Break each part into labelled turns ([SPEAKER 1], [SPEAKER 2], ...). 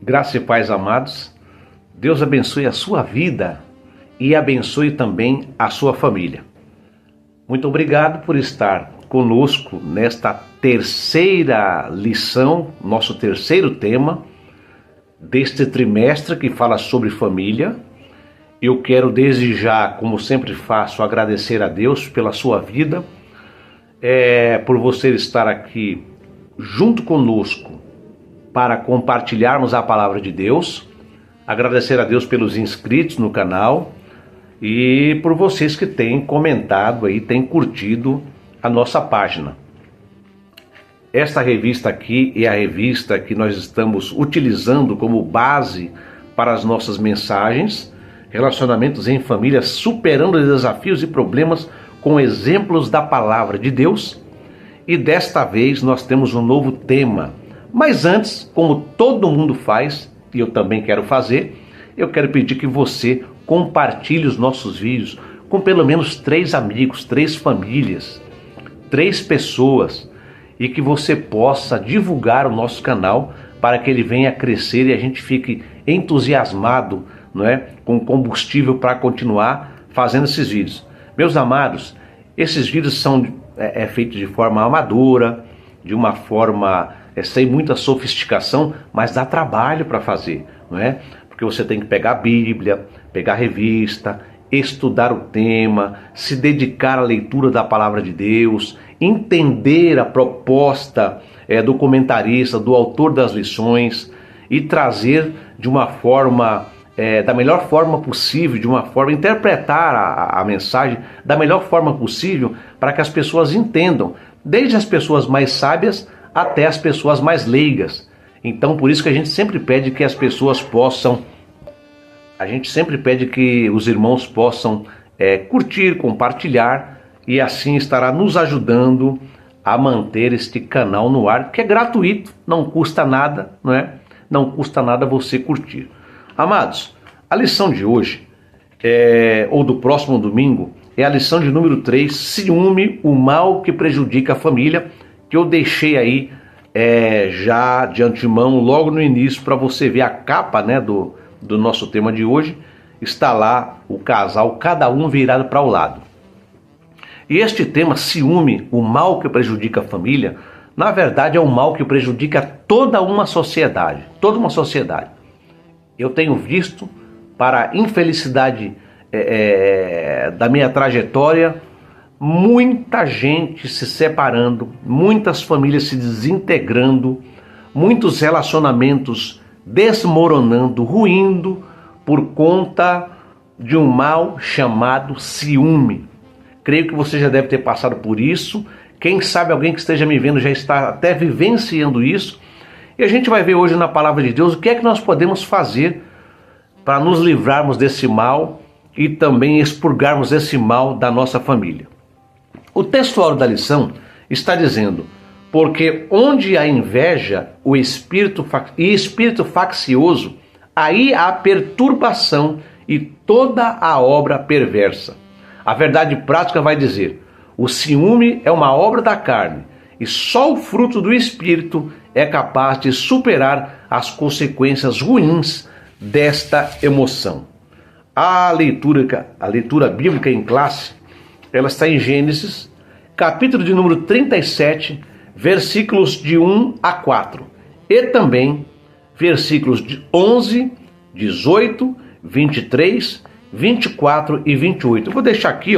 [SPEAKER 1] Graça e paz, amados. Deus abençoe a sua vida e abençoe também a sua família. Muito obrigado por estar conosco nesta terceira lição, nosso terceiro tema deste trimestre que fala sobre família. Eu quero desde já, como sempre faço, agradecer a Deus pela sua vida, por você estar aqui junto conosco para compartilharmos a palavra de Deus. Agradecer a Deus pelos inscritos no canal e por vocês que têm comentado aí, têm curtido a nossa página. Esta revista aqui é a revista que nós estamos utilizando como base para as nossas mensagens, Relacionamentos em Família, superando desafios e problemas com exemplos da palavra de Deus. E desta vez nós temos um novo tema. Mas antes, como todo mundo faz, e eu também quero fazer, eu quero pedir que você compartilhe os nossos vídeos com pelo menos 3 amigos, 3 famílias, 3 pessoas, e que você possa divulgar o nosso canal para que ele venha a crescer e a gente fique entusiasmado, não é, com combustível para continuar fazendo esses vídeos. Meus amados, esses vídeos são feitos de forma amadora, de uma forma sem muita sofisticação, mas dá trabalho para fazer, não é? Porque você tem que pegar a Bíblia, pegar a revista, estudar o tema, se dedicar à leitura da palavra de Deus, entender a proposta do comentarista, do autor das lições e trazer de uma forma, da melhor forma possível, de uma forma, interpretar a mensagem da melhor forma possível para que as pessoas entendam, desde as pessoas mais sábias até as pessoas mais leigas. Então, por isso que a gente sempre pede que as pessoas possam, que os irmãos possam curtir, compartilhar, e assim estará nos ajudando a manter este canal no ar, que é gratuito, não custa nada, não é? Não custa nada você curtir. Amados, a lição de hoje, ou do próximo domingo, é a lição de número 3, ciúme, o mal que prejudica a família, que eu deixei aí já de antemão, logo no início, para você ver a capa, né, do nosso tema de hoje. Está lá o casal, cada um virado para o lado. E este tema, ciúme, o mal que prejudica a família, na verdade é um mal que prejudica toda uma sociedade, Eu tenho visto, para a infelicidade da minha trajetória, muita gente se separando, muitas famílias se desintegrando, muitos relacionamentos desmoronando, ruindo por conta de um mal chamado ciúme. Creio que você já deve ter passado por isso. Quem sabe alguém que esteja me vendo já está até vivenciando isso. E a gente vai ver hoje na palavra de Deus o que é que nós podemos fazer para nos livrarmos desse mal e também expurgarmos esse mal da nossa família. O textuário da lição está dizendo: porque onde há inveja e espírito faccioso, aí há perturbação e toda a obra perversa. A verdade prática vai dizer: o ciúme é uma obra da carne, e só o fruto do Espírito é capaz de superar as consequências ruins desta emoção. A leitura bíblica em classe, ela está em Gênesis, capítulo de número 37, versículos de 1 a 4, e também versículos de 11, 18, 23, 24 e 28. Eu vou deixar aqui,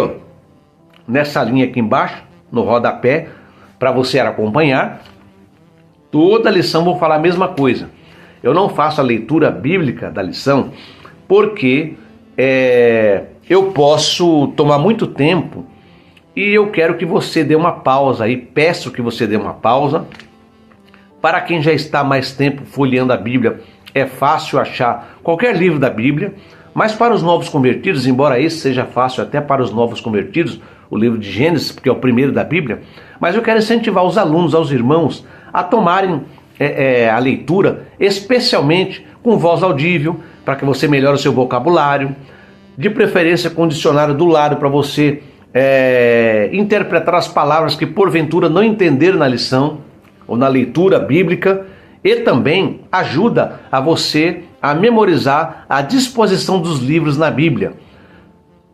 [SPEAKER 1] nessa linha aqui embaixo, no rodapé, para você acompanhar. Toda a lição vou falar a mesma coisa. Eu não faço a leitura bíblica da lição porque eu posso tomar muito tempo e eu quero que você dê uma pausa aí, peço que você dê uma pausa. Para quem já está mais tempo folheando a Bíblia, é fácil achar qualquer livro da Bíblia, mas para os novos convertidos, embora esse seja fácil até para os novos convertidos, o livro de Gênesis, porque é o primeiro da Bíblia, mas eu quero incentivar os alunos, aos irmãos, a tomarem a leitura, especialmente com voz audível, para que você melhore o seu vocabulário, de preferência com o dicionário do lado, para você interpretar as palavras que porventura não entender na lição ou na leitura bíblica, E também ajuda a você a memorizar a disposição dos livros na Bíblia.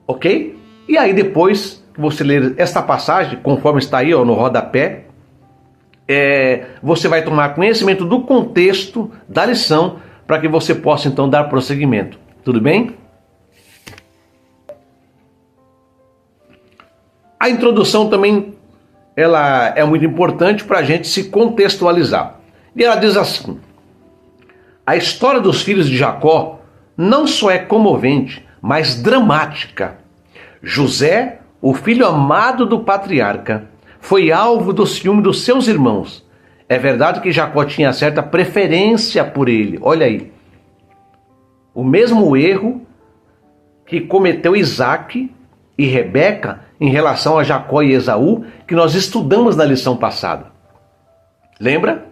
[SPEAKER 1] Ok? E aí depois que você ler esta passagem, conforme está aí no rodapé, você vai tomar conhecimento do contexto da lição para que você possa então dar prosseguimento. Tudo bem? A introdução também ela é muito importante para a gente se contextualizar. E ela diz assim: a história dos filhos de Jacó não só é comovente, mas dramática. José, o filho amado do patriarca, foi alvo do ciúme dos seus irmãos. É verdade que Jacó tinha certa preferência por ele. Olha aí. O mesmo erro que cometeu Isaac e Rebeca em relação a Jacó e Esaú, que nós estudamos na lição passada. Lembra?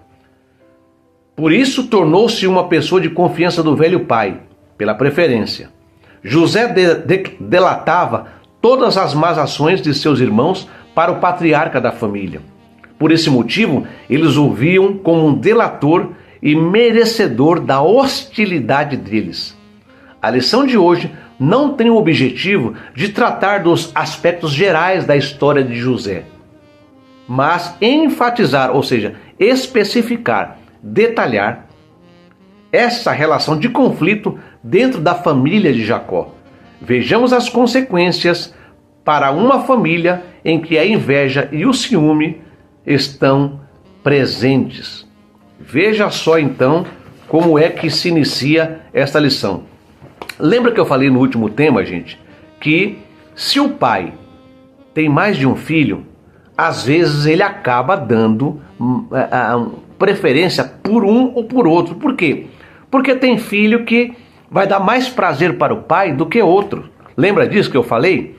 [SPEAKER 1] Por isso tornou-se uma pessoa de confiança do velho pai, pela preferência. José delatava todas as más ações de seus irmãos para o patriarca da família. Por esse motivo, eles o viam como um delator e merecedor da hostilidade deles. A lição de hoje não tem o objetivo de tratar dos aspectos gerais da história de José, mas enfatizar, ou seja, especificar, detalhar essa relação de conflito dentro da família de Jacó. Vejamos as consequências para uma família em que a inveja e o ciúme estão presentes. Veja só então como é que se inicia esta lição. Lembra que eu falei no último tema, gente, que se o pai tem mais de um filho, às vezes ele acaba dando preferência por um ou por outro. Por quê? Porque tem filho que vai dar mais prazer para o pai do que outro. Lembra disso que eu falei?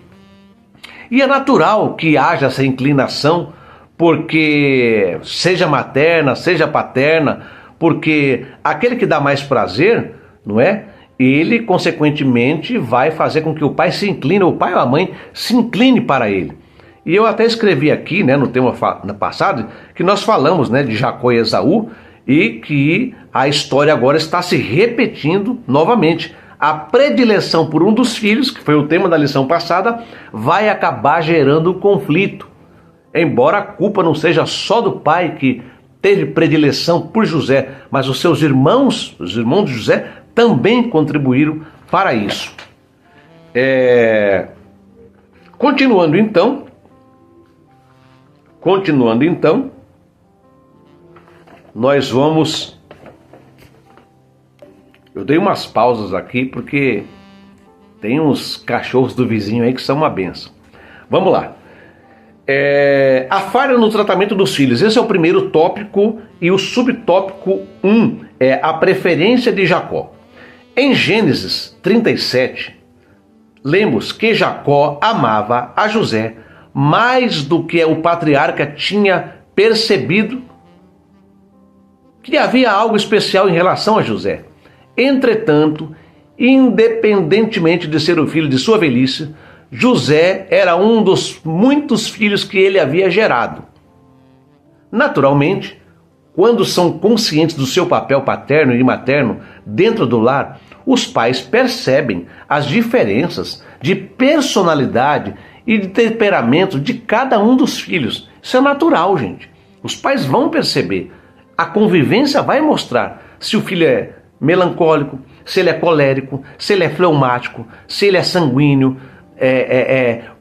[SPEAKER 1] E é natural que haja essa inclinação, porque seja materna, seja paterna, porque aquele que dá mais prazer, não é? Ele, consequentemente, vai fazer com que o pai se incline, o pai ou a mãe se incline para ele. E eu até escrevi aqui, né, no tema passado, que nós falamos, né, de Jacó e Esaú, e que a história agora está se repetindo novamente. A predileção por um dos filhos, que foi o tema da lição passada, vai acabar gerando conflito. Embora a culpa não seja só do pai que teve predileção por José, mas os seus irmãos, os irmãos de José, também contribuíram para isso. Continuando então, nós vamos... Eu dei umas pausas aqui porque tem uns cachorros do vizinho aí que são uma benção. Vamos lá. A falha no tratamento dos filhos. Esse é o primeiro tópico e o subtópico 1 é a preferência de Jacó. Em Gênesis 37, lemos que Jacó amava a José mais do que o patriarca tinha percebido que havia algo especial em relação a José. Entretanto, independentemente de ser o filho de sua velhice, José era um dos muitos filhos que ele havia gerado. Naturalmente, quando são conscientes do seu papel paterno e materno dentro do lar, os pais percebem as diferenças de personalidade e de temperamento de cada um dos filhos. Isso é natural, gente. Os pais vão perceber. A convivência vai mostrar se o filho é melancólico, se ele é colérico, se ele é fleumático, se ele é sanguíneo,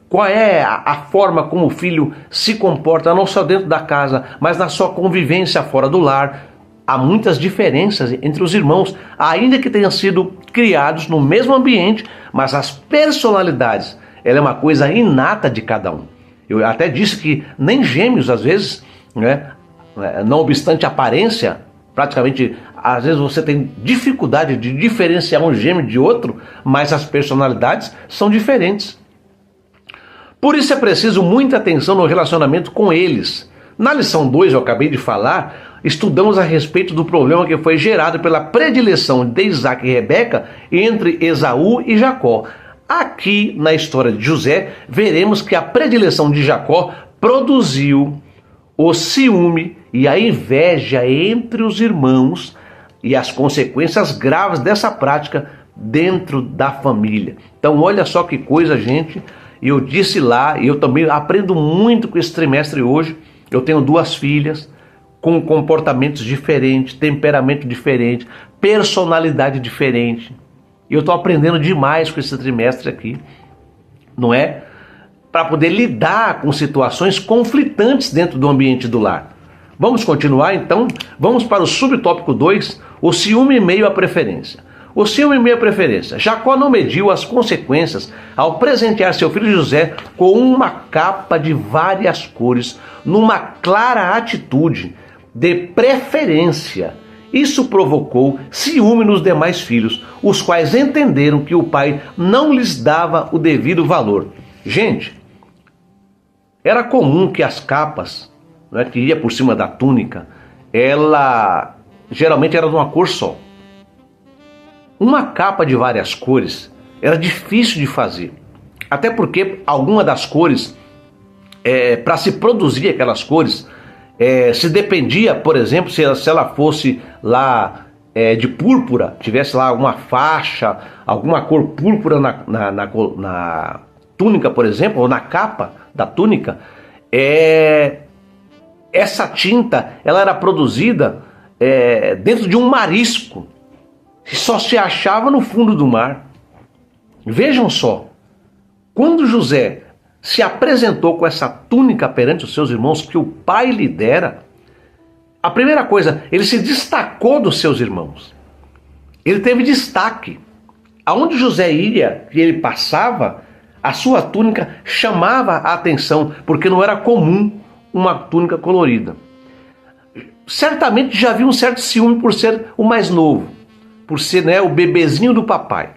[SPEAKER 1] qual é a forma como o filho se comporta, não só dentro da casa, mas na sua convivência fora do lar. Há muitas diferenças entre os irmãos, ainda que tenham sido criados no mesmo ambiente, mas as personalidades, ela é uma coisa inata de cada um. Eu até disse que nem gêmeos, às vezes, né, não obstante a aparência, praticamente, às vezes você tem dificuldade de diferenciar um gêmeo de outro, mas as personalidades são diferentes. Por isso é preciso muita atenção no relacionamento com eles. Na lição 2, eu acabei de falar, estudamos a respeito do problema que foi gerado pela predileção de Isaac e Rebeca entre Esaú e Jacó. Aqui, na história de José, veremos que a predileção de Jacó produziu o ciúme e a inveja entre os irmãos e as consequências graves dessa prática dentro da família. Então olha só que coisa, gente. E eu disse lá, e eu também aprendo muito com esse trimestre hoje. Eu tenho 2 filhas com comportamentos diferentes, temperamento diferente, personalidade diferente. E eu estou aprendendo demais com esse trimestre aqui, não é? Para poder lidar com situações conflitantes dentro do ambiente do lar. Vamos continuar então? Vamos para o subtópico 2, o ciúme em meio à preferência. O ciúme em meio à preferência. Jacó não mediu as consequências ao presentear seu filho José com uma capa de várias cores, numa clara atitude de preferência. Isso provocou ciúme nos demais filhos, os quais entenderam que o pai não lhes dava o devido valor. Gente, era comum que as capas, né, que ia por cima da túnica, ela geralmente era de uma cor só. Uma capa de várias cores era difícil de fazer, até porque alguma das cores, para se produzir aquelas cores, se dependia, por exemplo, se ela fosse lá de púrpura, tivesse lá alguma faixa, alguma cor púrpura na túnica, por exemplo, ou na capa da túnica, essa tinta ela era produzida dentro de um marisco, que só se achava no fundo do mar. Vejam só, quando José se apresentou com essa túnica perante os seus irmãos que o pai lhe dera, a primeira coisa, ele se destacou dos seus irmãos. Ele teve destaque. Aonde José ia e ele passava, a sua túnica chamava a atenção, porque não era comum uma túnica colorida. Certamente já havia um certo ciúme por ser o mais novo, por ser, né, o bebezinho do papai.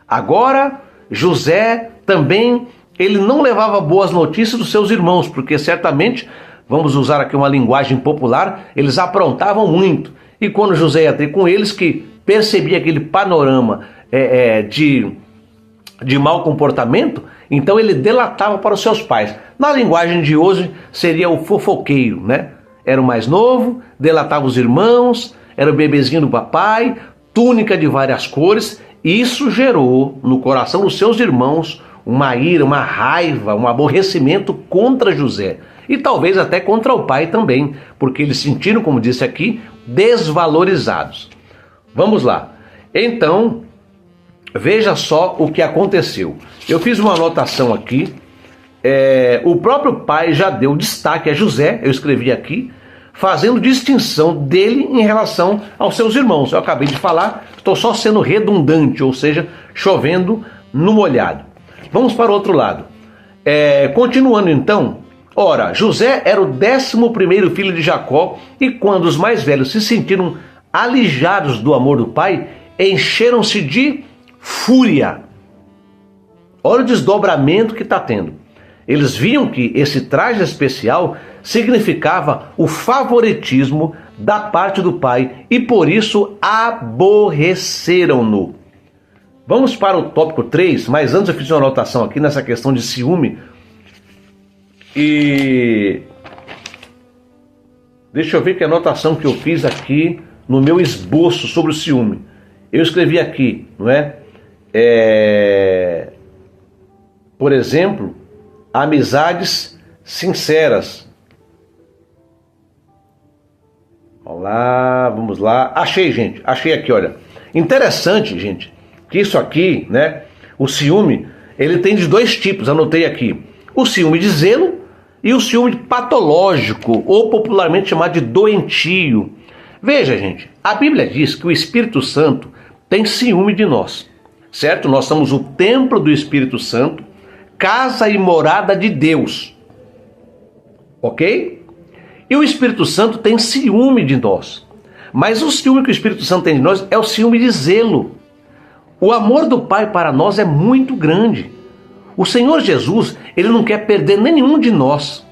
[SPEAKER 1] Agora, José também, ele não levava boas notícias dos seus irmãos, porque certamente, vamos usar aqui uma linguagem popular, eles aprontavam muito. E quando José ia ter com eles, que percebia aquele panorama de mau comportamento, então ele delatava para os seus pais. Na linguagem de hoje, seria o fofoqueiro, né? Era o mais novo, delatava os irmãos, era o bebezinho do papai, túnica de várias cores. Isso gerou no coração dos seus irmãos uma ira, uma raiva, um aborrecimento contra José. E talvez até contra o pai também, porque eles sentiram, como disse aqui, desvalorizados. Vamos lá. Então, veja só o que aconteceu. Eu fiz uma anotação aqui. O próprio pai já deu destaque a José, eu escrevi aqui, fazendo distinção dele em relação aos seus irmãos. Eu acabei de falar, estou só sendo redundante, ou seja, chovendo no molhado. Vamos para o outro lado. Continuando então, ora, José era o 11º filho de Jacó, e quando os mais velhos se sentiram alijados do amor do pai, encheram-se de fúria. Olha o desdobramento que está tendo. Eles viam que esse traje especial significava o favoritismo da parte do pai e por isso aborreceram-no. Vamos para o tópico 3, mas antes eu fiz uma anotação aqui nessa questão de ciúme. E deixa eu ver que anotação que eu fiz aqui no meu esboço sobre o ciúme. Eu escrevi aqui, não é? Por exemplo, amizades sinceras. Vamos lá. Achei, gente. Achei aqui, olha. Interessante, gente, que isso aqui, né? O ciúme, ele tem de 2 tipos, anotei aqui. O ciúme de zelo e o ciúme patológico, ou popularmente chamado de doentio. Veja, gente, a Bíblia diz que o Espírito Santo tem ciúme de nós, certo? Nós somos o templo do Espírito Santo, casa e morada de Deus, ok? E o Espírito Santo tem ciúme de nós, mas o ciúme que o Espírito Santo tem de nós é o ciúme de zelo. O amor do Pai para nós é muito grande. O Senhor Jesus, ele não quer perder nenhum de nós.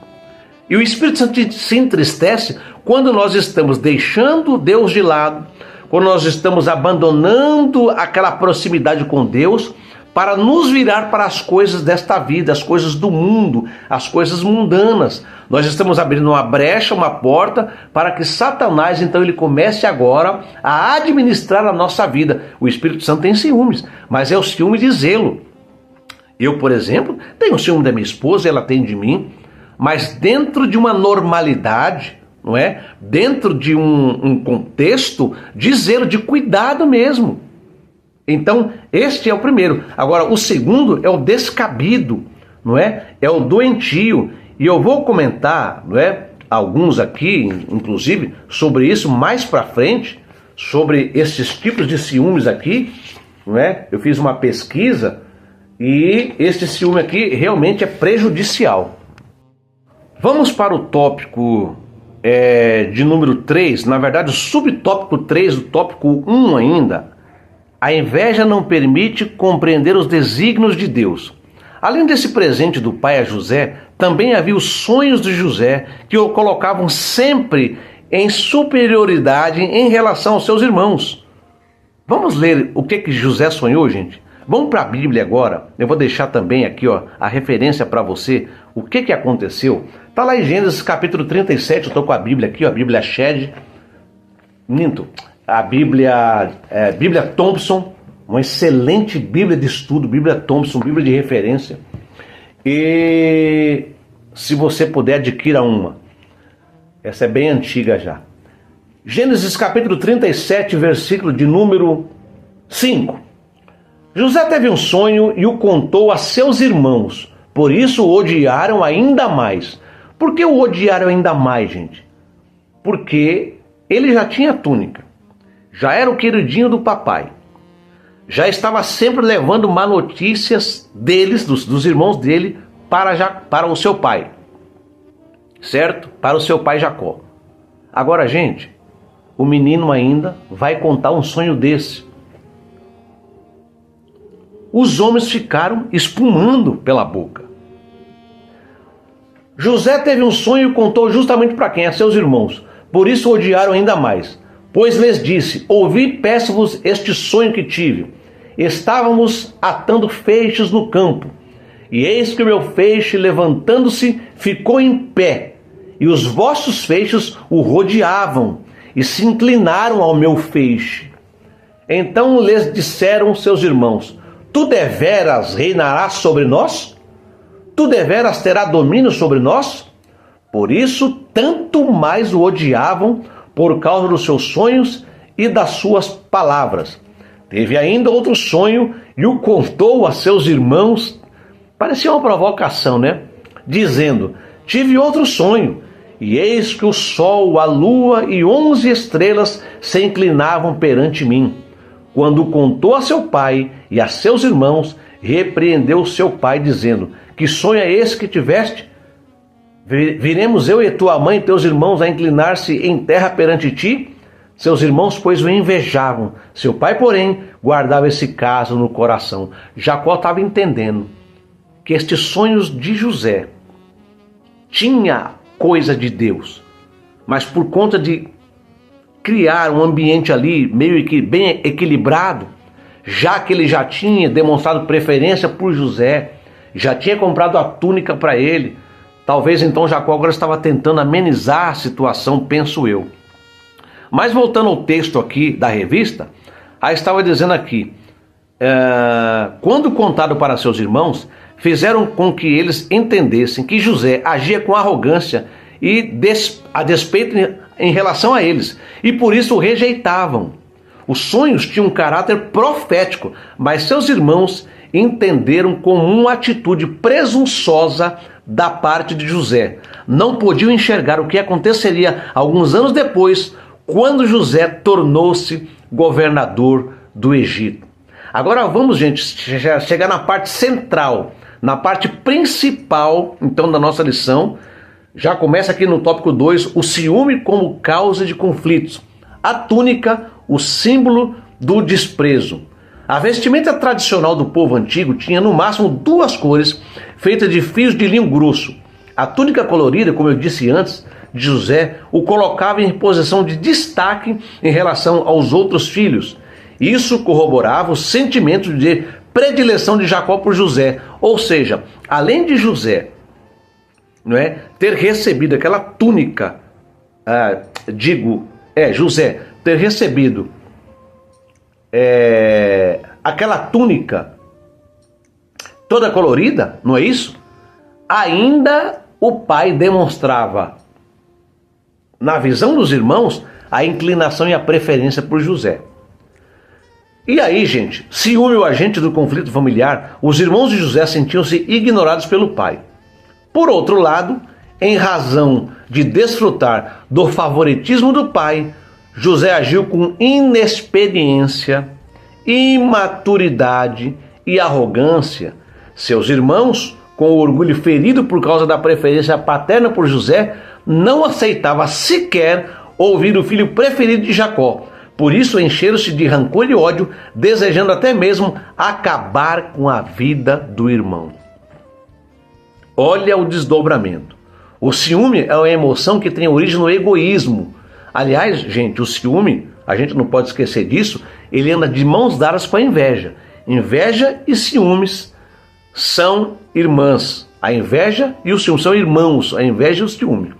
[SPEAKER 1] E o Espírito Santo se entristece quando nós estamos deixando Deus de lado, quando nós estamos abandonando aquela proximidade com Deus para nos virar para as coisas desta vida, as coisas do mundo, as coisas mundanas. Nós estamos abrindo uma brecha, uma porta, para que Satanás, então, ele comece agora a administrar a nossa vida. O Espírito Santo tem ciúmes, mas é o ciúme de zelo. Eu, por exemplo, tenho ciúme da minha esposa, ela tem de mim, mas dentro de uma normalidade, não é? Dentro de um contexto de zelo, de cuidado mesmo. Então, este é o primeiro. Agora, o segundo é o descabido, não é? É o doentio. E eu vou comentar, não é? Alguns aqui, inclusive, sobre isso mais para frente, sobre esses tipos de ciúmes aqui, não é? Eu fiz uma pesquisa e este ciúme aqui realmente é prejudicial. Vamos para o tópico de número 3, na verdade o subtópico 3, o tópico 1 ainda. A inveja não permite compreender os desígnios de Deus. Além desse presente do pai a José, também havia os sonhos de José que o colocavam sempre em superioridade em relação aos seus irmãos. Vamos ler o que José sonhou, gente? Vamos para a Bíblia agora. Eu vou deixar também aqui a referência para você. O que aconteceu? Está lá em Gênesis capítulo 37, eu estou com a Bíblia aqui, a Bíblia Shed. Minto. A Bíblia Thompson, uma excelente Bíblia de estudo, Bíblia Thompson, Bíblia de referência. E se você puder, adquira uma. Essa é bem antiga já. Gênesis capítulo 37, versículo de número 5. José teve um sonho e o contou a seus irmãos, por isso o odiaram ainda mais. Por que o odiaram ainda mais, gente? Porque ele já tinha túnica. Já era o queridinho do papai. Já estava sempre levando má notícias deles, dos irmãos dele, para o seu pai. Certo? Para o seu pai Jacó. Agora, gente, o menino ainda vai contar um sonho desse. Os homens ficaram espumando pela boca. José teve um sonho e contou justamente para quem? A seus irmãos. Por isso o odiaram ainda mais. Pois lhes disse: ouvi e peço-vos este sonho que tive. Estávamos atando feixes no campo, e eis que o meu feixe, levantando-se, ficou em pé, e os vossos feixes o rodeavam, e se inclinaram ao meu feixe. Então lhes disseram seus irmãos: tu deveras reinarás sobre nós? Tu deveras terás domínio sobre nós? Por isso, tanto mais o odiavam, por causa dos seus sonhos e das suas palavras. Teve ainda outro sonho e o contou a seus irmãos. Parecia uma provocação, né? Dizendo: tive outro sonho, e eis que o sol, a lua e 11 estrelas se inclinavam perante mim. Quando o contou a seu pai e a seus irmãos, repreendeu seu pai, dizendo: que sonho é esse que tiveste? Viremos eu e tua mãe e teus irmãos a inclinar-se em terra perante ti? Seus irmãos, pois, o invejavam. Seu pai, porém, guardava esse caso no coração. Jacó estava entendendo que estes sonhos de José tinha coisa de Deus, mas por conta de criar um ambiente ali meio que bem equilibrado, já que ele já tinha demonstrado preferência por José, já tinha comprado a túnica para ele. Talvez então Jacó agora estava tentando amenizar a situação, penso eu. Mas voltando ao texto aqui da revista, aí estava dizendo aqui, quando contado para seus irmãos, fizeram com que eles entendessem que José agia com arrogância e a despeito em relação a eles, e por isso o rejeitavam. Os sonhos tinham um caráter profético, mas seus irmãos entenderam como uma atitude presunçosa da parte de José. Não podiam enxergar o que aconteceria alguns anos depois, quando José tornou-se governador do Egito. Agora vamos, gente, chegar na parte central, na parte principal, então, da nossa lição. Já começa aqui no tópico 2, o ciúme como causa de conflitos. A túnica, o símbolo do desprezo. A vestimenta tradicional do povo antigo tinha no máximo 2 cores, feitas de fios de linho grosso. A túnica colorida, como eu disse antes, de José, o colocava em posição de destaque em relação aos outros filhos. Isso corroborava o sentimento de predileção de Jacó por José. Ou seja, além de José, não é, ter recebido aquela túnica, José ter recebido aquela túnica toda colorida, não é isso? Ainda o pai demonstrava, na visão dos irmãos, a inclinação e a preferência por José. E aí, gente, ciúme, o agente do conflito familiar, os irmãos de José sentiam-se ignorados pelo pai. Por outro lado, em razão de desfrutar do favoritismo do pai, José agiu com inexperiência, imaturidade e arrogância. Seus irmãos, com o orgulho ferido por causa da preferência paterna por José, não aceitavam sequer ouvir o filho preferido de Jacó. Por isso encheram-se de rancor e ódio, desejando até mesmo acabar com a vida do irmão. Olha o desdobramento. O ciúme é uma emoção que tem origem no egoísmo. Aliás, gente, o ciúme, a gente não pode esquecer disso, ele anda de mãos dadas com a inveja. Inveja e ciúmes são irmãs. A inveja e o ciúme são irmãos, a inveja e o ciúme.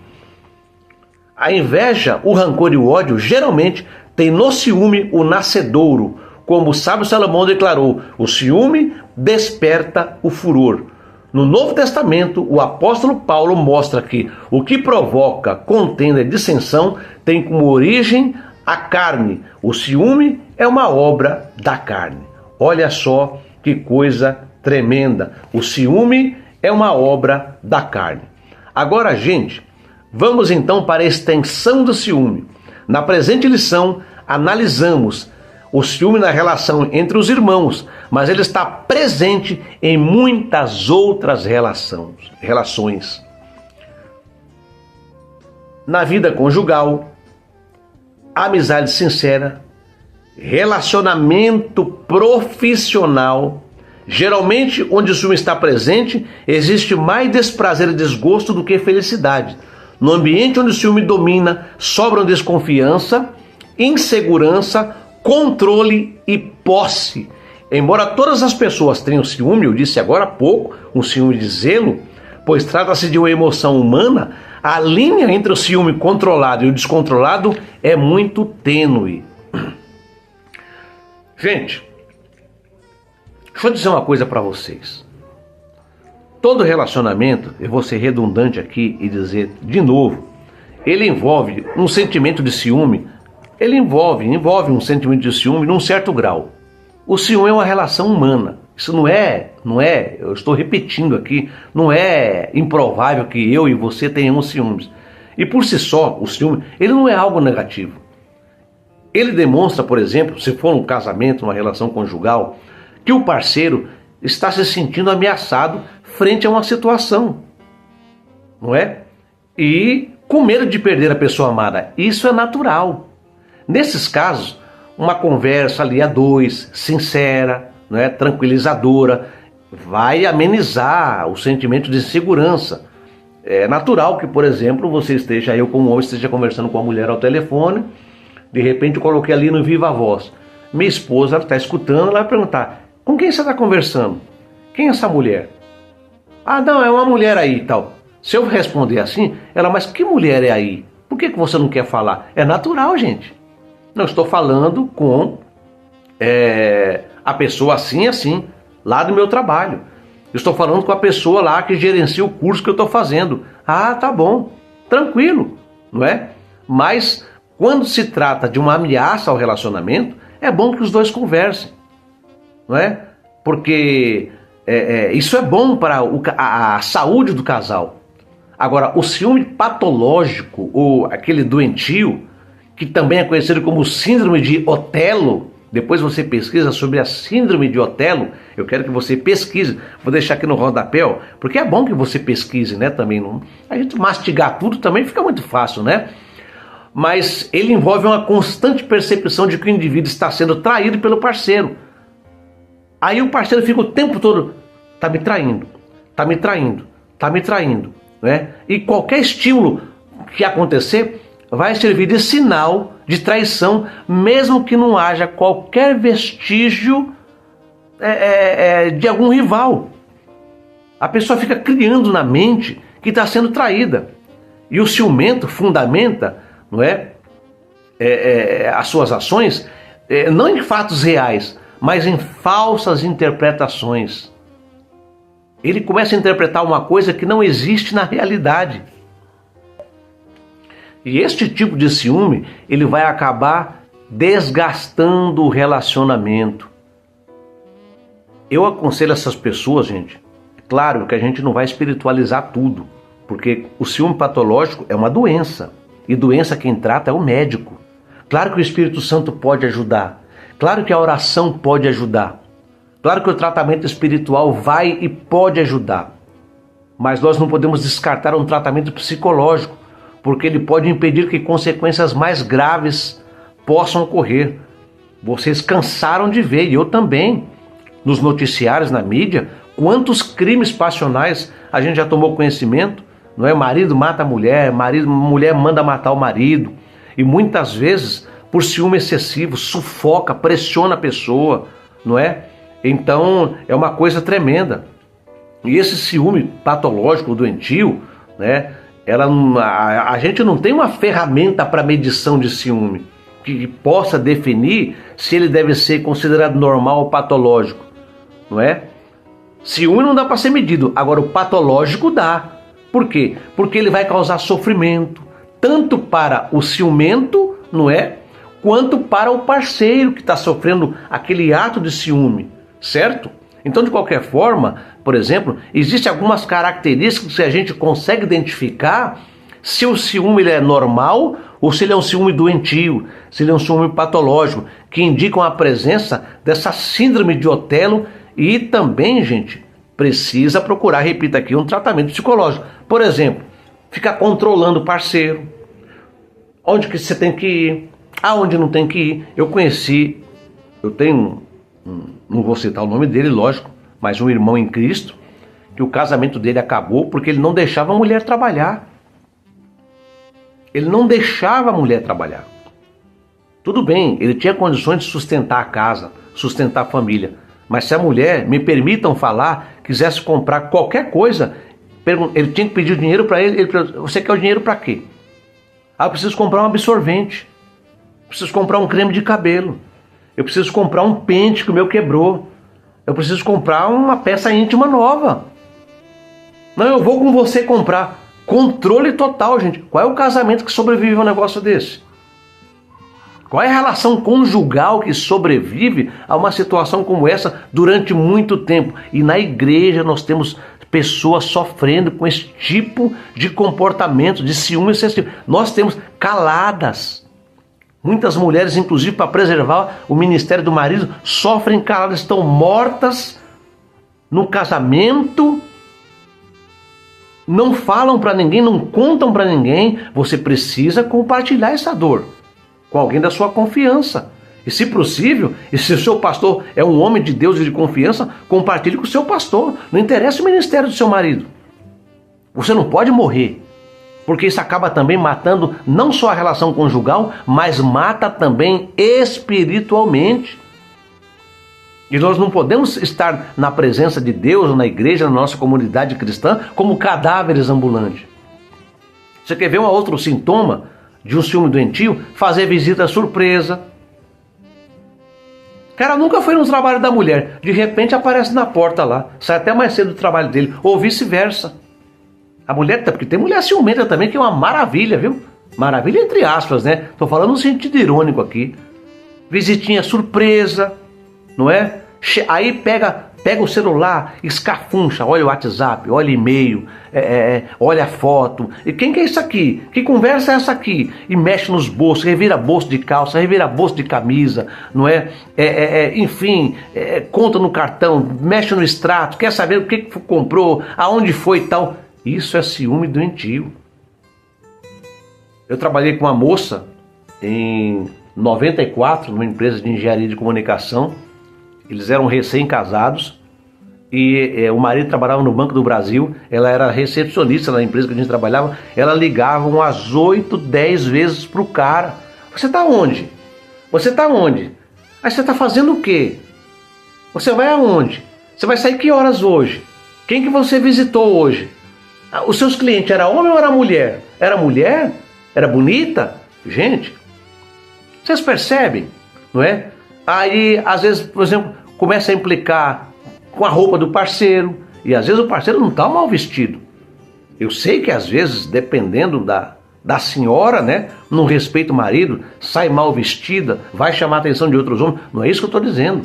[SPEAKER 1] A inveja, o rancor e o ódio, geralmente tem no ciúme o nascedouro. Como o sábio Salomão declarou, o ciúme desperta o furor. No Novo Testamento, o apóstolo Paulo mostra que o que provoca contenda e dissensão tem como origem a carne. O ciúme é uma obra da carne. Olha só que coisa tremenda. O ciúme é uma obra da carne. Agora, gente, vamos então para a extensão do ciúme. Na presente lição, analisamos o ciúme na relação entre os irmãos, mas ele está presente em muitas outras relações. Na vida conjugal, amizade sincera, relacionamento profissional. Geralmente, onde o ciúme está presente, existe mais desprazer e desgosto do que felicidade. No ambiente onde o ciúme domina, sobram desconfiança, insegurança, controle e posse. Embora todas as pessoas tenham ciúme, eu disse agora há pouco, um ciúme de zelo, pois trata-se de uma emoção humana, a linha entre o ciúme controlado e o descontrolado é muito tênue. Gente, deixa eu dizer uma coisa para vocês. Todo relacionamento, eu vou ser redundante aqui e dizer de novo, ele envolve um sentimento de ciúme, ele envolve um sentimento de ciúme num certo grau. O ciúme é uma relação humana. Isso não é, eu estou repetindo aqui, não é improvável que eu e você tenhamos ciúmes. E por si só, o ciúme, ele não é algo negativo. Ele demonstra, por exemplo, se for um casamento, uma relação conjugal, que o parceiro está se sentindo ameaçado frente a uma situação, não é? E com medo de perder a pessoa amada. Isso é natural. Nesses casos, uma conversa ali a dois, sincera, não é? Tranquilizadora, vai amenizar o sentimento de insegurança. É natural que, por exemplo, eu como homem esteja conversando com a mulher ao telefone, de repente eu coloquei ali no Viva Voz. Minha esposa está escutando, ela vai perguntar, com quem você está conversando? Quem é essa mulher? Ah, não, é uma mulher aí e tal. Se eu responder assim, ela, mas que mulher é aí? Por que você não quer falar? É natural, gente. Não estou falando com a pessoa assim, lá do meu trabalho. Eu estou falando com a pessoa lá que gerencia o curso que eu estou fazendo. Ah, tá bom, tranquilo, não é? Mas quando se trata de uma ameaça ao relacionamento, é bom que os dois conversem, não é? Porque isso é bom para a saúde do casal. Agora, o ciúme patológico, ou aquele doentio, que também é conhecido como síndrome de Otelo, depois você pesquisa sobre a síndrome de Otelo, eu quero que você pesquise, vou deixar aqui no rodapé, porque é bom que você pesquise, né, também. Não, a gente mastigar tudo também fica muito fácil, né? Mas ele envolve uma constante percepção de que o indivíduo está sendo traído pelo parceiro. Aí o parceiro fica o tempo todo, tá me traindo, né? E qualquer estímulo que acontecer vai servir de sinal de traição, mesmo que não haja qualquer vestígio de algum rival. A pessoa fica criando na mente que está sendo traída. E o ciumento fundamenta, não é, as suas ações, não em fatos reais, mas em falsas interpretações. Ele começa a interpretar uma coisa que não existe na realidade. E este tipo de ciúme, ele vai acabar desgastando o relacionamento. Eu aconselho essas pessoas, gente, é claro que a gente não vai espiritualizar tudo, porque o ciúme patológico é uma doença, e doença quem trata é o médico. Claro que o Espírito Santo pode ajudar, claro que a oração pode ajudar, claro que o tratamento espiritual vai e pode ajudar, mas nós não podemos descartar um tratamento psicológico, porque ele pode impedir que consequências mais graves possam ocorrer. Vocês cansaram de ver, e eu também, nos noticiários, na mídia, quantos crimes passionais a gente já tomou conhecimento, não é? Marido mata a mulher, mulher manda matar o marido, e muitas vezes, por ciúme excessivo, sufoca, pressiona a pessoa, não é? Então, é uma coisa tremenda. E esse ciúme patológico, doentio, né? A gente não tem uma ferramenta para medição de ciúme que possa definir se ele deve ser considerado normal ou patológico, não é? Ciúme não dá para ser medido, agora o patológico dá. Por quê? Porque ele vai causar sofrimento, tanto para o ciumento, não é? Quanto para o parceiro que está sofrendo aquele ato de ciúme, certo? Então, de qualquer forma, por exemplo, existem algumas características que a gente consegue identificar se o ciúme ele é normal ou se ele é um ciúme doentio, se ele é um ciúme patológico, que indicam a presença dessa síndrome de Otelo. E também, gente, precisa procurar, repito aqui, um tratamento psicológico. Por exemplo, ficar controlando o parceiro, onde que você tem que ir, aonde não tem que ir. Eu tenho não vou citar o nome dele, lógico, mas um irmão em Cristo, que o casamento dele acabou porque ele não deixava a mulher trabalhar. Ele não deixava a mulher trabalhar. Tudo bem, ele tinha condições de sustentar a casa, sustentar a família, mas se a mulher, me permitam falar, quisesse comprar qualquer coisa, ele tinha que pedir o dinheiro para ele. Você quer o dinheiro para quê? Eu preciso comprar um absorvente, preciso comprar um creme de cabelo, eu preciso comprar um pente que o meu quebrou, eu preciso comprar uma peça íntima nova. Não, eu vou com você comprar. Controle total, gente. Qual é o casamento que sobrevive a um negócio desse? Qual é a relação conjugal que sobrevive a uma situação como essa durante muito tempo? E na igreja nós temos pessoas sofrendo com esse tipo de comportamento, de ciúme excessivo. Nós temos caladas. Muitas mulheres, inclusive para preservar o ministério do marido, sofrem caladas, estão mortas no casamento, não falam para ninguém, não contam para ninguém. Você precisa compartilhar essa dor com alguém da sua confiança. E se possível, e se o seu pastor é um homem de Deus e de confiança, compartilhe com o seu pastor. Não interessa o ministério do seu marido. Você não pode morrer, porque isso acaba também matando não só a relação conjugal, mas mata também espiritualmente. E nós não podemos estar na presença de Deus, na igreja, na nossa comunidade cristã, como cadáveres ambulantes. Você quer ver um outro sintoma de um ciúme doentio? Fazer visita surpresa. O cara nunca foi no trabalho da mulher, de repente aparece na porta lá, sai até mais cedo do trabalho dele, ou vice-versa. A mulher, porque tem mulher ciumenta também, que é uma maravilha, viu? Maravilha entre aspas, né? Tô falando no sentido irônico aqui. Visitinha surpresa, não é? Aí pega o celular, escafuncha, olha o WhatsApp, olha e-mail, olha a foto. E quem que é isso aqui? Que conversa é essa aqui? E mexe nos bolsos, revira bolso de calça, revira bolso de camisa, não é? Enfim, conta no cartão, mexe no extrato, quer saber o que comprou, aonde foi e tal. Isso é ciúme doentio. Eu trabalhei com uma moça em 94, numa empresa de engenharia de comunicação. Eles eram recém-casados e o marido trabalhava no Banco do Brasil. Ela era recepcionista na empresa que a gente trabalhava. Ela ligava umas 8, 10 vezes pro cara. Você tá onde? Você tá onde? Aí você tá fazendo o quê? Você vai aonde? Você vai sair que horas hoje? Quem que você visitou hoje? Os seus clientes era homem ou era mulher? Era mulher? Era bonita? Gente, vocês percebem, não é? Aí, às vezes, por exemplo, começa a implicar com a roupa do parceiro, e às vezes o parceiro não está mal vestido. Eu sei que às vezes, dependendo da senhora, né, não respeita o marido, sai mal vestida, vai chamar a atenção de outros homens, não é isso que eu estou dizendo.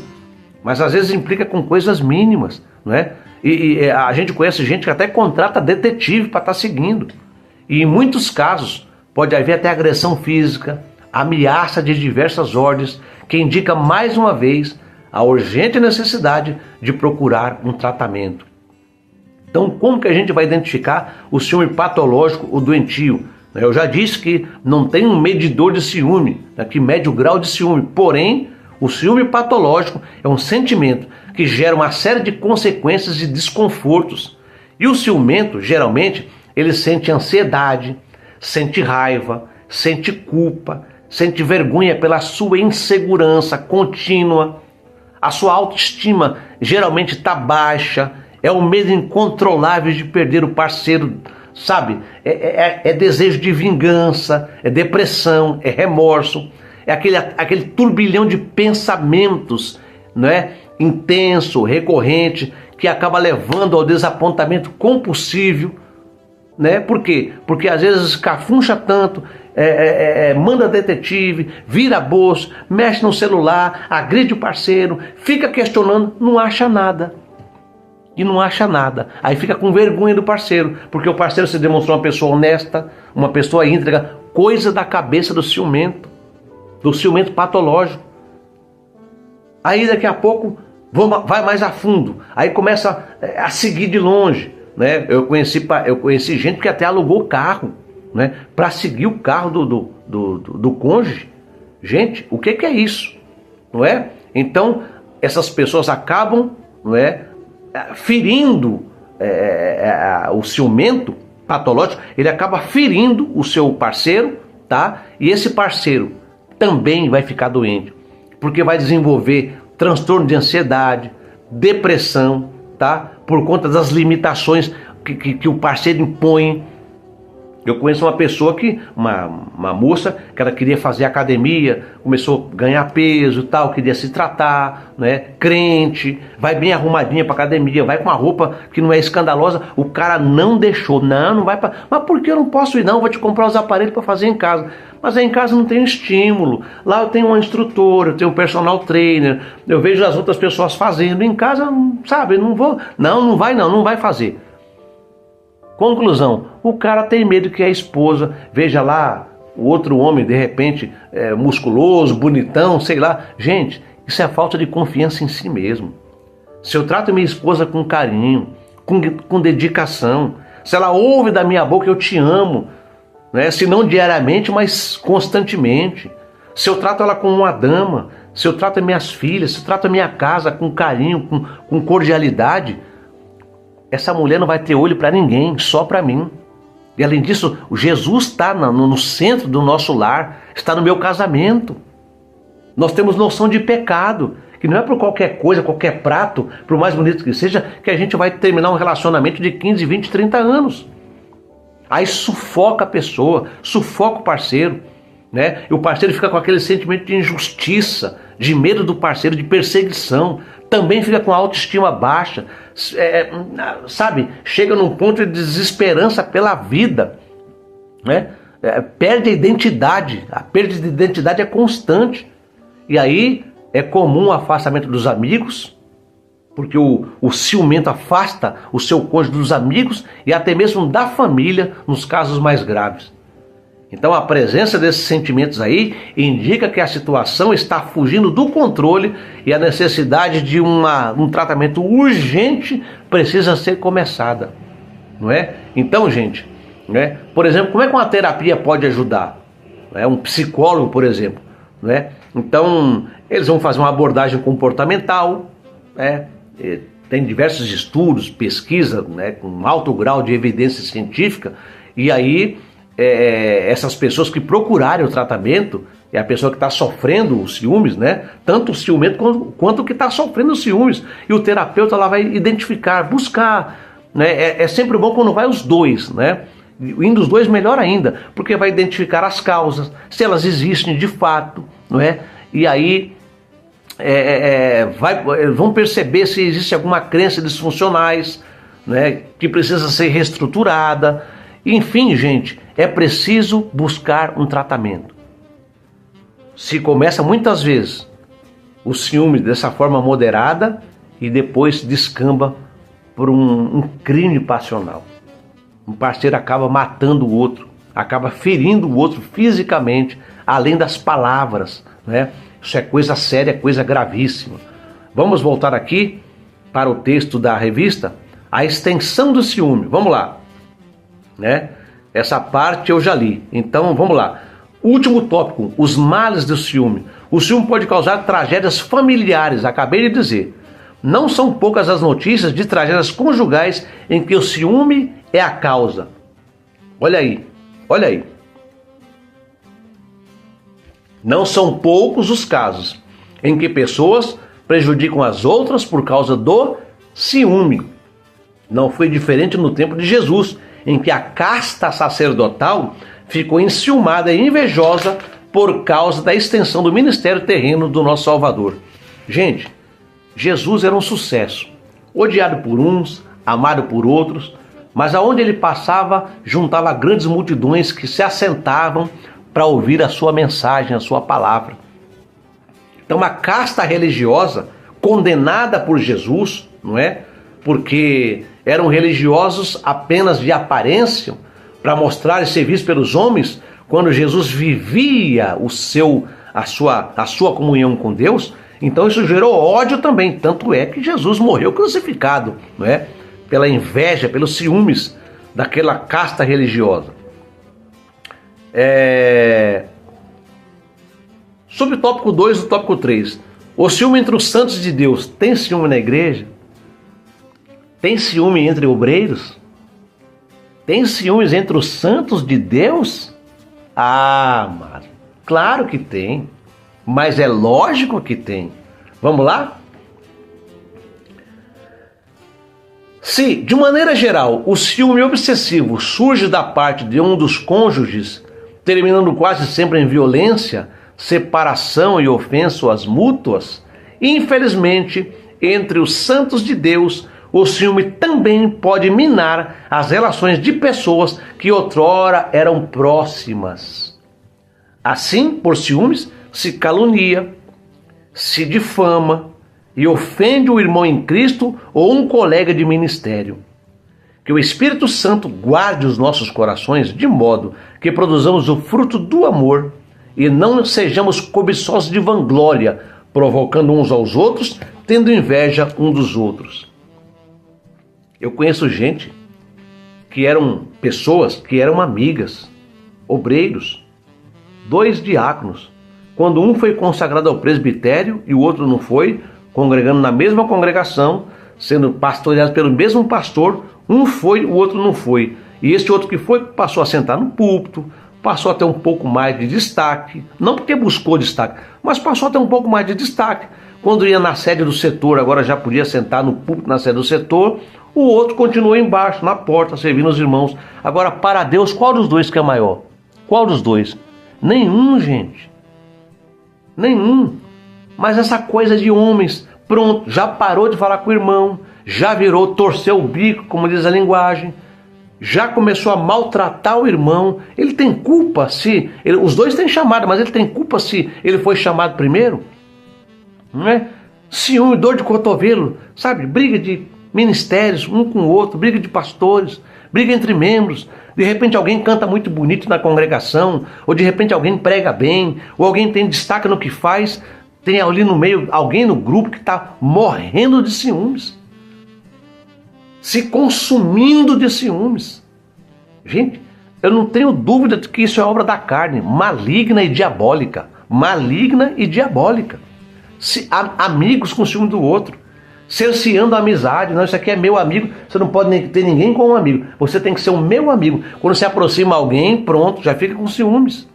[SPEAKER 1] Mas às vezes implica com coisas mínimas, não é? E a gente conhece gente que até contrata detetive para estar seguindo. E em muitos casos pode haver até agressão física, ameaça de diversas ordens, que indica mais uma vez a urgente necessidade de procurar um tratamento. Então, como que a gente vai identificar o ciúme patológico ou doentio? Eu já disse que não tem um medidor de ciúme, né, que mede o grau de ciúme, porém, o ciúme patológico é um sentimento que gera uma série de consequências e desconfortos. E o ciumento, geralmente, ele sente ansiedade, sente raiva, sente culpa, sente vergonha pela sua insegurança contínua. A sua autoestima geralmente está baixa, é um medo incontrolável de perder o parceiro, sabe? É desejo de vingança, é depressão, é remorso, é aquele turbilhão de pensamentos, não é? Intenso, recorrente, que acaba levando ao desapontamento compulsivo, né? Por quê? Porque às vezes escafuncha tanto, manda detetive, vira bolso, mexe no celular, agride o parceiro, fica questionando, não acha nada. E não acha nada. Aí fica com vergonha do parceiro, porque o parceiro se demonstrou uma pessoa honesta, uma pessoa íntegra, coisa da cabeça do ciumento patológico. Aí daqui a pouco vai mais a fundo, aí começa a seguir de longe, né? Eu conheci gente que até alugou carro, né, para seguir o carro do cônjuge. Gente, o que é isso? Não é? Então, essas pessoas acabam, não é, ferindo o ciumento patológico, ele acaba ferindo o seu parceiro, tá? E esse parceiro também vai ficar doente, porque vai desenvolver transtorno de ansiedade, depressão, tá? Por conta das limitações que o parceiro impõe. Eu conheço uma pessoa uma moça que ela queria fazer academia, começou a ganhar peso e tal, queria se tratar, né? Crente, vai bem arrumadinha pra academia, vai com uma roupa que não é escandalosa, o cara não deixou, não vai pra... Mas por que eu não posso ir não? Vou te comprar os aparelhos para fazer em casa. Mas aí em casa não tem estímulo, lá eu tenho uma instrutora, eu tenho um personal trainer, eu vejo as outras pessoas fazendo, em casa, sabe, não vou, não vai fazer. Conclusão, o cara tem medo que a esposa veja lá o outro homem, de repente, musculoso, bonitão, sei lá. Gente, isso é falta de confiança em si mesmo. Se eu trato minha esposa com carinho, com dedicação, se ela ouve da minha boca eu te amo, né? Se não diariamente, mas constantemente. Se eu trato ela como uma dama, se eu trato minhas filhas, se eu trato a minha casa com carinho, com cordialidade, essa mulher não vai ter olho para ninguém, só para mim. E além disso, o Jesus está no centro do nosso lar, está no meu casamento. Nós temos noção de pecado, que não é por qualquer coisa, qualquer prato, por mais bonito que seja, que a gente vai terminar um relacionamento de 15, 20, 30 anos. Aí sufoca a pessoa, sufoca o parceiro, né? E o parceiro fica com aquele sentimento de injustiça, de medo do parceiro, de perseguição. Também fica com a autoestima baixa, sabe? Chega num ponto de desesperança pela vida, né? Perde a identidade, a perda de identidade é constante. E aí é comum o afastamento dos amigos, porque o ciumento afasta o seu cônjuge dos amigos e até mesmo da família nos casos mais graves. Então a presença desses sentimentos aí indica que a situação está fugindo do controle e a necessidade de um tratamento urgente precisa ser começada, não é? Então, gente, né? Por exemplo, como é que uma terapia pode ajudar? Um psicólogo, por exemplo, né? Então, eles vão fazer uma abordagem comportamental, né? Tem diversos estudos, pesquisa, né, com alto grau de evidência científica, e aí essas pessoas que procurarem o tratamento, é a pessoa que está sofrendo os ciúmes, né? Tanto o ciumento quanto o que está sofrendo os ciúmes. E o terapeuta lá vai identificar, buscar, né? É sempre bom quando vai os dois, né? Indo os dois, melhor ainda, porque vai identificar as causas, se elas existem de fato, não é? E aí vão perceber se existe alguma crença disfuncionais, né? Que precisa ser reestruturada. Enfim, gente, é preciso buscar um tratamento. Se começa muitas vezes o ciúme dessa forma moderada e depois descamba por um crime passional. Um parceiro acaba matando o outro, acaba ferindo o outro fisicamente, além das palavras, né? Isso é coisa séria, coisa gravíssima. Vamos voltar aqui para o texto da revista, a extensão do ciúme. Vamos lá, né? Essa parte eu já li, então vamos lá. Último tópico, os males do ciúme. O ciúme pode causar tragédias familiares, acabei de dizer. Não são poucas as notícias de tragédias conjugais em que o ciúme é a causa. Olha aí, olha aí. Não são poucos os casos em que pessoas prejudicam as outras por causa do ciúme. Não foi diferente no tempo de Jesus, em que a casta sacerdotal ficou enciumada e invejosa por causa da extensão do ministério terreno do nosso Salvador. Gente, Jesus era um sucesso, odiado por uns, amado por outros, mas aonde ele passava, juntava grandes multidões que se assentavam para ouvir a sua mensagem, a sua palavra. Então, uma casta religiosa condenada por Jesus, não é? Porque eram religiosos apenas de aparência, para mostrar e ser visto pelos homens, quando Jesus vivia a sua comunhão com Deus. Então isso gerou ódio também, tanto é que Jesus morreu crucificado, não é? Pela inveja, pelos ciúmes daquela casta religiosa. Sobre o tópico 2 e o tópico 3, o ciúme entre os santos de Deus. Tem ciúme na igreja? Tem ciúme entre obreiros? Tem ciúmes entre os santos de Deus? Ah, mas claro que tem, mas é lógico que tem. Vamos lá? Se, de maneira geral, o ciúme obsessivo surge da parte de um dos cônjuges, terminando quase sempre em violência, separação e ofensas mútuas, infelizmente, entre os santos de Deus, o ciúme também pode minar as relações de pessoas que outrora eram próximas. Assim, por ciúmes, se calunia, se difama e ofende o irmão em Cristo ou um colega de ministério. Que o Espírito Santo guarde os nossos corações de modo que produzamos o fruto do amor e não sejamos cobiçosos de vanglória, provocando uns aos outros, tendo inveja uns dos outros. Eu conheço gente que eram pessoas que eram amigas, obreiros, 2 diáconos. Quando um foi consagrado ao presbitério e o outro não foi, congregando na mesma congregação, sendo pastoreado pelo mesmo pastor, um foi, o outro não foi. E esse outro que foi passou a sentar no púlpito, passou a ter um pouco mais de destaque, não porque buscou destaque, mas passou a ter um pouco mais de destaque. Quando ia na sede do setor, agora já podia sentar no púlpito na sede do setor, o outro continuou embaixo, na porta, servindo os irmãos. Agora, para Deus, qual dos dois que é maior? Qual dos dois? Nenhum, gente. Nenhum. Mas essa coisa de homens, pronto, já parou de falar com o irmão, já virou, torceu o bico, como diz a linguagem, já começou a maltratar o irmão. Ele tem culpa se... os dois têm chamado, mas ele tem culpa se ele foi chamado primeiro? Não é? Ciúme, dor de cotovelo, sabe? Briga de ministérios, um com o outro, briga de pastores, briga entre membros. De repente alguém canta muito bonito na congregação, ou de repente alguém prega bem, ou alguém tem destaque no que faz, tem ali no meio alguém no grupo que está morrendo de ciúmes, se consumindo de ciúmes. Gente, eu não tenho dúvida de que isso é obra da carne, maligna e diabólica. Maligna e diabólica. Amigos com ciúme do outro, cerceando a amizade. Não, isso aqui é meu amigo, você não pode ter ninguém como amigo, você tem que ser o meu amigo. Quando se aproxima alguém, pronto, já fica com ciúmes.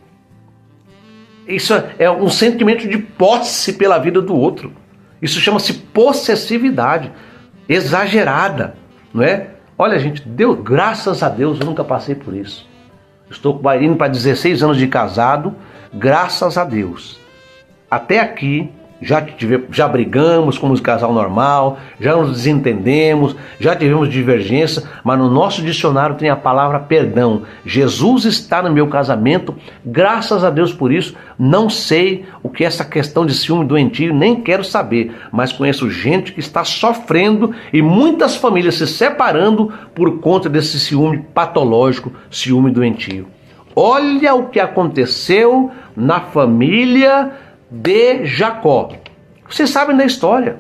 [SPEAKER 1] Isso é um sentimento de posse pela vida do outro. Isso chama-se possessividade exagerada, não é? Olha, gente, Deus, graças a Deus eu nunca passei por isso. Estou indo para 16 anos de casado, graças a Deus. Até aqui já brigamos como um casal normal, já nos desentendemos, já tivemos divergência, mas no nosso dicionário tem a palavra perdão. Jesus está no meu casamento, graças a Deus por isso. Não sei o que é essa questão de ciúme doentio, nem quero saber, mas conheço gente que está sofrendo e muitas famílias se separando por conta desse ciúme patológico, ciúme doentio. Olha o que aconteceu na família de Jacó. Vocês sabem da história.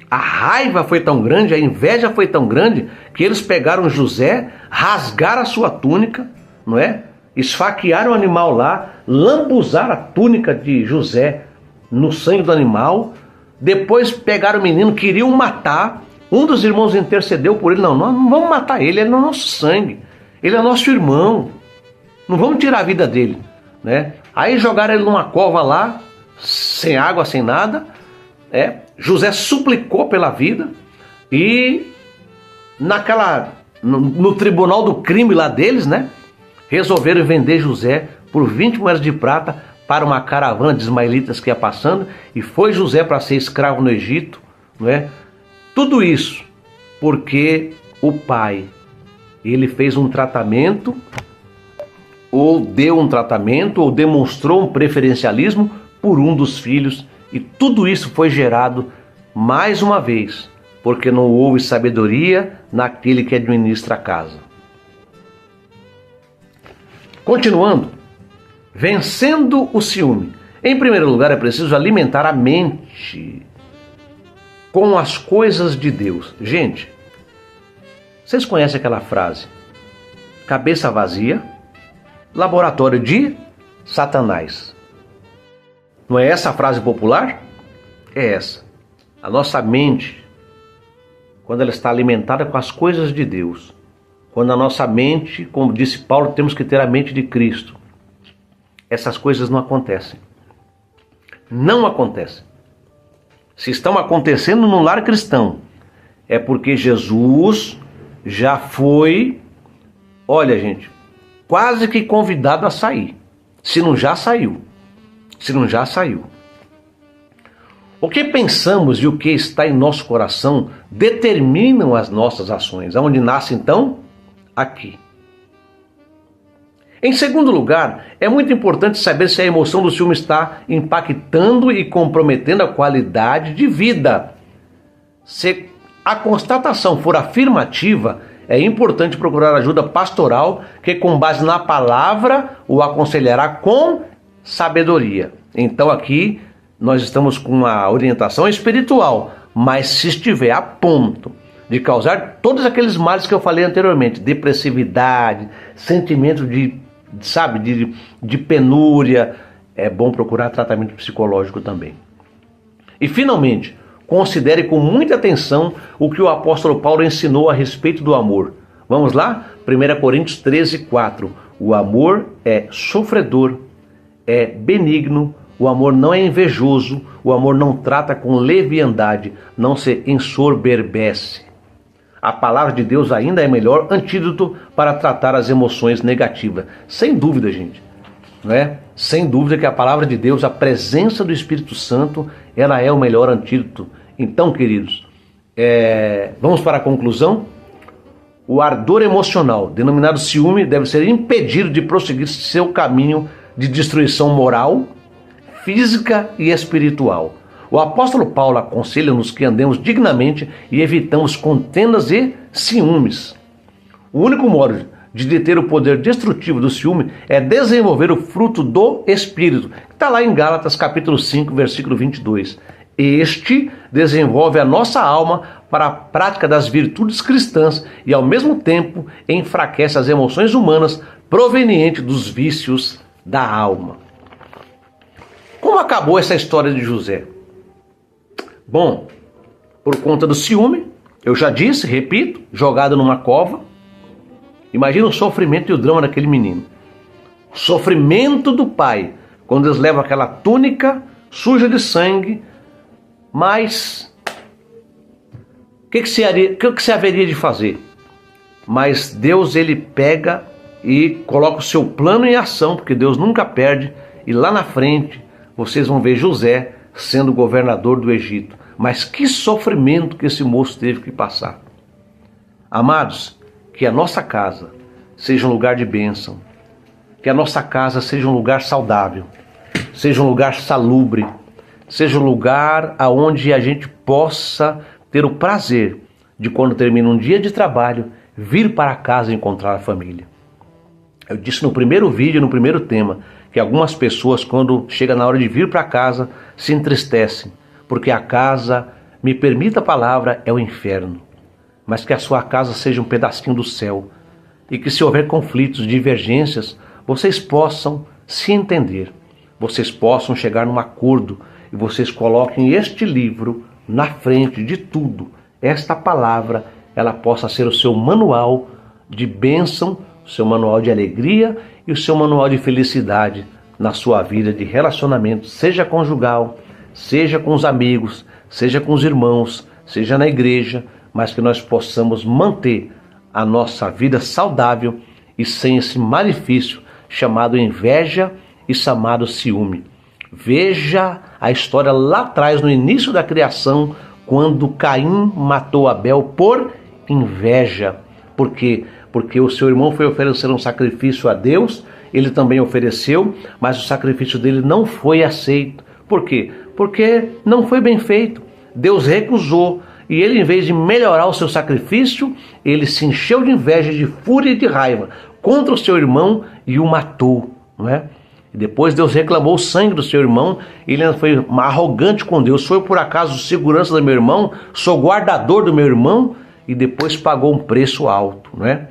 [SPEAKER 1] A raiva foi tão grande, a inveja foi tão grande, que eles pegaram José, rasgaram a sua túnica, não é? Esfaquearam o animal lá, lambuzaram a túnica de José no sangue do animal, depois pegaram o menino, queriam matar. Um dos irmãos intercedeu por ele, não vamos matar ele, ele é nosso sangue, ele é nosso irmão, não vamos tirar a vida dele, né? Aí jogaram ele numa cova lá, sem água, sem nada. José suplicou pela vida e no tribunal do crime lá deles, né? Resolveram vender José por 20 moedas de prata para uma caravana de ismaelitas que ia passando, e foi José para ser escravo no Egito, não é? Tudo isso porque o pai, ele fez um tratamento, ou deu um tratamento, ou demonstrou um preferencialismo por um dos filhos, e tudo isso foi gerado, mais uma vez, porque não houve sabedoria naquele que administra a casa. Continuando, vencendo o ciúme. Em primeiro lugar, é preciso alimentar a mente com as coisas de Deus. Gente, vocês conhecem aquela frase? Cabeça vazia, laboratório de Satanás. Não é essa a frase popular? É essa. A nossa mente, quando ela está alimentada com as coisas de Deus, quando a nossa mente, como disse Paulo, temos que ter a mente de Cristo, essas coisas não acontecem. Não acontecem. Se estão acontecendo no lar cristão, é porque Jesus já foi, olha gente, quase que convidado a sair. Se não já saiu. Se não já saiu. O que pensamos e o que está em nosso coração determinam as nossas ações. Aonde nasce então? Aqui. Em segundo lugar, é muito importante saber se a emoção do ciúme está impactando e comprometendo a qualidade de vida. Se a constatação for afirmativa, é importante procurar ajuda pastoral que, com base na palavra, o aconselhará com sabedoria. Então aqui nós estamos com uma orientação espiritual, mas se estiver a ponto de causar todos aqueles males que eu falei anteriormente, depressividade, sentimento de penúria, é bom procurar tratamento psicológico também. E finalmente, considere com muita atenção o que o apóstolo Paulo ensinou a respeito do amor. Vamos lá? 1 Coríntios 13:4. O amor é sofredor, é benigno, o amor não é invejoso, o amor não trata com leviandade, não se ensoberbece. A palavra de Deus ainda é melhor antídoto para tratar as emoções negativas. Sem dúvida, gente, não é? Sem dúvida que a palavra de Deus, a presença do Espírito Santo, ela é o melhor antídoto. Então, queridos, vamos para a conclusão? O ardor emocional, denominado ciúme, deve ser impedido de prosseguir seu caminho de destruição moral, física e espiritual. O apóstolo Paulo aconselha-nos que andemos dignamente e evitamos contendas e ciúmes. O único modo de deter o poder destrutivo do ciúme é desenvolver o fruto do Espírito, que está lá em Gálatas capítulo 5, versículo 22. Este desenvolve a nossa alma para a prática das virtudes cristãs e, ao mesmo tempo, enfraquece as emoções humanas provenientes dos vícios da alma. Como acabou essa história de José? Bom, por conta do ciúme, eu já disse, repito, jogado numa cova. Imagina o sofrimento e o drama daquele menino. O sofrimento do pai quando eles levam aquela túnica suja de sangue, mas o que se haveria de fazer? Mas Deus, ele pega e coloca o seu plano em ação, porque Deus nunca perde, e lá na frente vocês vão ver José sendo governador do Egito. Mas que sofrimento que esse moço teve que passar. Amados, que a nossa casa seja um lugar de bênção, que a nossa casa seja um lugar saudável, seja um lugar salubre, seja um lugar onde a gente possa ter o prazer de, quando termina um dia de trabalho, vir para casa e encontrar a família. Eu disse no primeiro vídeo, no primeiro tema, que algumas pessoas, quando chega na hora de vir para casa, se entristecem, porque a casa, me permita a palavra, é o inferno. Mas que a sua casa seja um pedacinho do céu, e que, se houver conflitos, divergências, vocês possam se entender, vocês possam chegar num acordo, e vocês coloquem este livro na frente de tudo. Esta palavra, ela possa ser o seu manual de bênção, o seu manual de alegria e o seu manual de felicidade na sua vida de relacionamento, seja conjugal, seja com os amigos, seja com os irmãos, seja na igreja, mas que nós possamos manter a nossa vida saudável e sem esse malefício chamado inveja e chamado ciúme. Veja a história lá atrás, no início da criação, quando Caim matou Abel por inveja. Por quê? Porque o seu irmão foi oferecer um sacrifício a Deus, ele também ofereceu, mas o sacrifício dele não foi aceito. Por quê? Porque não foi bem feito. Deus recusou. E ele, em vez de melhorar o seu sacrifício, ele se encheu de inveja, de fúria e de raiva contra o seu irmão e o matou, não é? E depois Deus reclamou o sangue do seu irmão, ele foi arrogante com Deus. Sou eu por acaso segurança do meu irmão? Sou guardador do meu irmão? E depois pagou um preço alto, não é?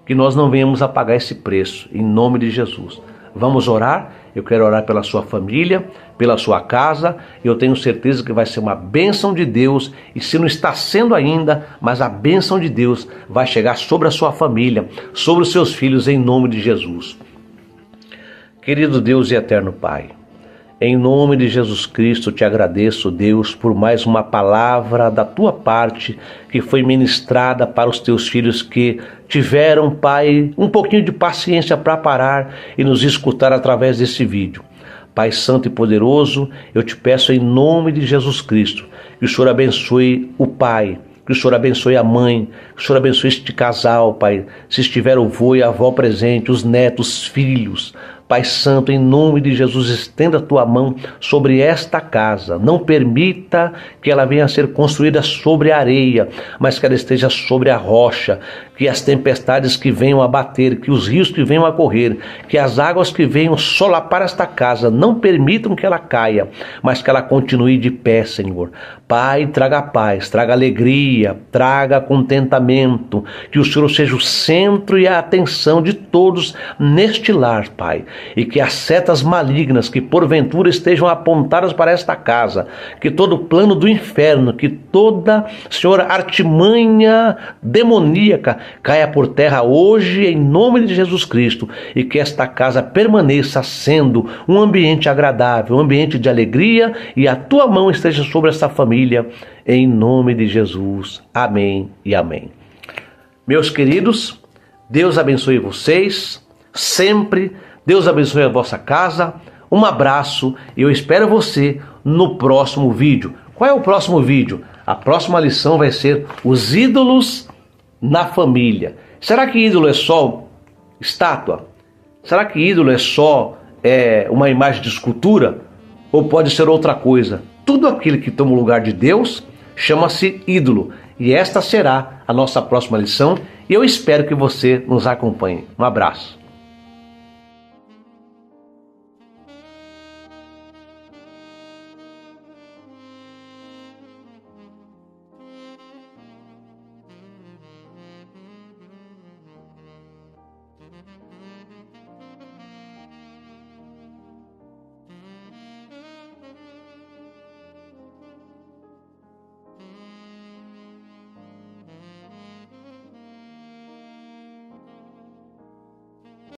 [SPEAKER 1] Que nós não venhamos a pagar esse preço, em nome de Jesus. Vamos orar? Eu quero orar pela sua família, pela sua casa. Eu tenho certeza que vai ser uma bênção de Deus. E se não está sendo ainda, mas a bênção de Deus vai chegar sobre a sua família, sobre os seus filhos, em nome de Jesus. Querido Deus e eterno Pai, em nome de Jesus Cristo, te agradeço, Deus, por mais uma palavra da tua parte que foi ministrada para os teus filhos que tiveram, Pai, um pouquinho de paciência para parar e nos escutar através desse vídeo. Pai Santo e Poderoso, eu te peço em nome de Jesus Cristo que o Senhor abençoe o pai, que o Senhor abençoe a mãe, que o Senhor abençoe este casal, Pai, se estiver o vô e a avó presente, os netos, os filhos. Pai Santo, em nome de Jesus, estenda a tua mão sobre esta casa. Não permita que ela venha a ser construída sobre a areia, mas que ela esteja sobre a rocha. Que as tempestades que venham a bater, que os rios que venham a correr, que as águas que venham solapar esta casa, não permitam que ela caia, mas que ela continue de pé, Senhor. Pai, traga paz, traga alegria, traga contentamento. Que o Senhor seja o centro e a atenção de todos neste lar, Pai. E que as setas malignas que porventura estejam apontadas para esta casa, que todo plano do inferno, que toda, Senhor, artimanha demoníaca caia por terra hoje em nome de Jesus Cristo, e que esta casa permaneça sendo um ambiente agradável, um ambiente de alegria, e a tua mão esteja sobre esta família em nome de Jesus. Amém e amém. Meus queridos, Deus abençoe vocês sempre. Deus abençoe a vossa casa, um abraço e eu espero você no próximo vídeo. Qual é o próximo vídeo? A próxima lição vai ser os ídolos na família. Será que ídolo é só estátua? Será que ídolo é só uma imagem de escultura? Ou pode ser outra coisa? Tudo aquilo que toma o lugar de Deus chama-se ídolo. E esta será a nossa próxima lição e eu espero que você nos acompanhe. Um abraço.